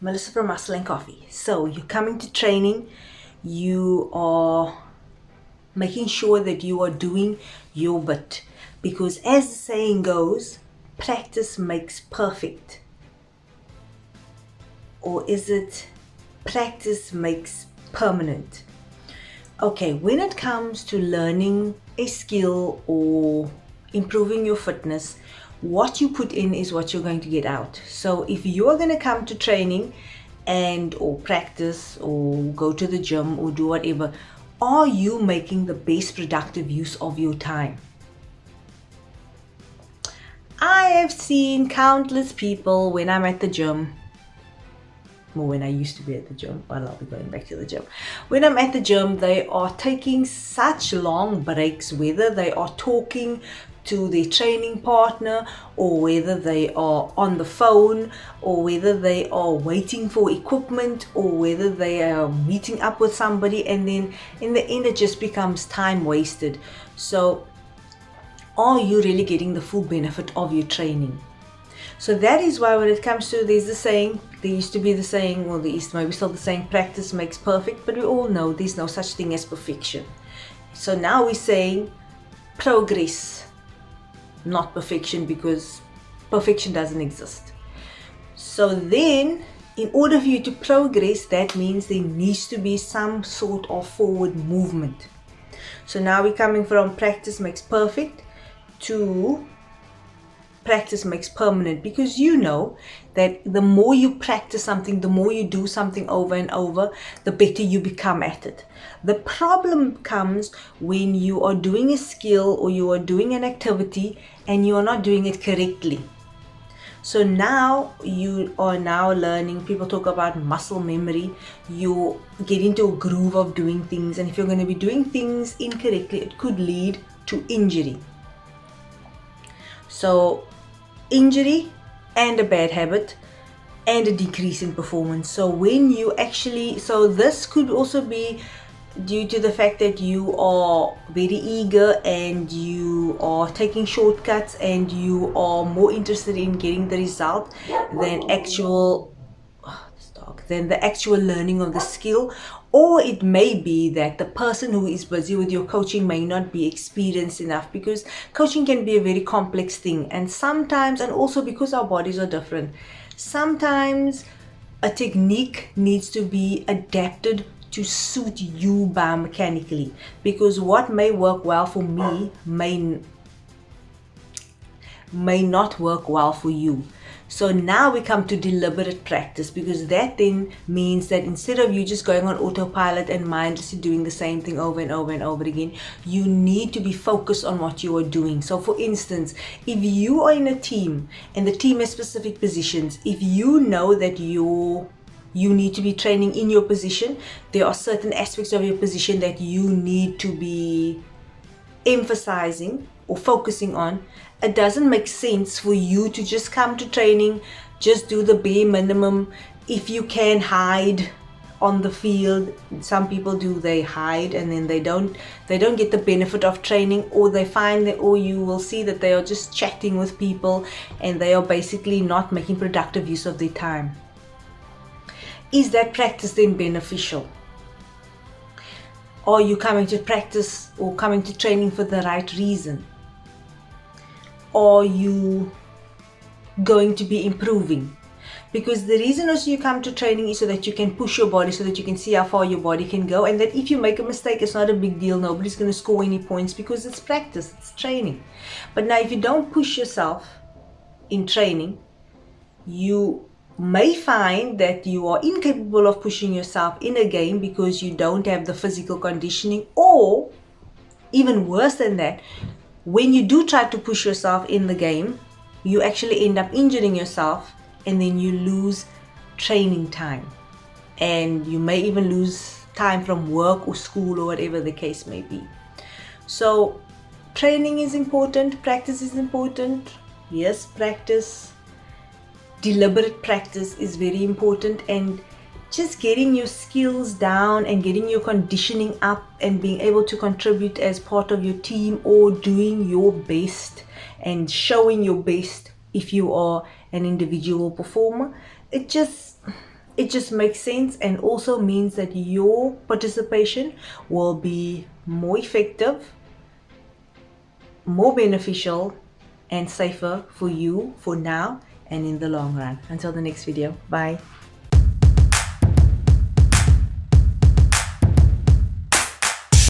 Melissa from Muscle and Coffee. So you're coming to training, you are making sure that you are doing your bit, because as the saying goes, practice makes perfect. Or is it practice makes permanent? Okay, when it comes to learning a skill or improving your fitness, what you put in is what you're going to get out. So if you're going to come to training and or practice or go to the gym or do whatever, are you making the best productive use of your time? I have seen countless people when I'm at the gym, or when I used to be at the gym, well, I'll be going back to the gym. When I'm at the gym, they are taking such long breaks, whether they are talking to their training partner, or whether they are on the phone, or whether they are waiting for equipment, or whether they are meeting up with somebody, and then in the end it just becomes time wasted. So are you really getting the full benefit of your training? So that is why when it comes to, there used to be the saying, or there is maybe still the saying, practice makes perfect, but we all know there's no such thing as perfection. So now we're saying progress, not perfection, because perfection doesn't exist. So then, in order for you to progress, that means there needs to be some sort of forward movement. So now we're coming from practice makes perfect to practice makes permanent, because you know that the more you practice something, the more you do something over and over, the better you become at it. The problem comes when you are doing a skill or you are doing an activity and you are not doing it correctly. So now you are now learning, people talk about muscle memory, you get into a groove of doing things, and if you're going to be doing things incorrectly, it could lead to injury. So injury and a bad habit and a decrease in performance. So when you actually, so this could also be due to the fact that you are very eager and you are taking shortcuts and you are more interested in getting the result than the actual learning of the skill. Or it may be that the person who is busy with your coaching may not be experienced enough, because coaching can be a very complex thing, and sometimes, and also because our bodies are different, sometimes a technique needs to be adapted to suit you biomechanically, because what may work well for me may not work well for you. So now we come to deliberate practice, because that then means that instead of you just going on autopilot and mindlessly doing the same thing over and over and over again, you need to be focused on what you are doing. So for instance, if you are in a team and the team has specific positions, if you know that you need to be training in your position, there are certain aspects of your position that you need to be emphasizing or focusing on. It doesn't make sense for you to just come to training, just do the bare minimum. If you can hide on the field, some people do, they hide and then they don't get the benefit of training, or they find that, or you will see that they are just chatting with people and they are basically not making productive use of their time. Is that practice then beneficial? Are you coming to practice or coming to training for the right reason? Are you going to be improving? Because the reason also you come to training is so that you can push your body, so that you can see how far your body can go, and that if you make a mistake, it's not a big deal. Nobody's going to score any points, because it's practice, it's training. But now if you don't push yourself in training, you may find that you are incapable of pushing yourself in a game because you don't have the physical conditioning, or even worse than that, when you do try to push yourself in the game, you actually end up injuring yourself, and then you lose training time, and you may even lose time from work or school or whatever the case may be. So training is important, practice is important. Yes, practice, deliberate practice is very important, and just getting your skills down and getting your conditioning up and being able to contribute as part of your team, or doing your best and showing your best if you are an individual performer. it just makes sense, and also means that your participation will be more effective, more beneficial, and safer for you for now and in the long run. Until the next video, bye.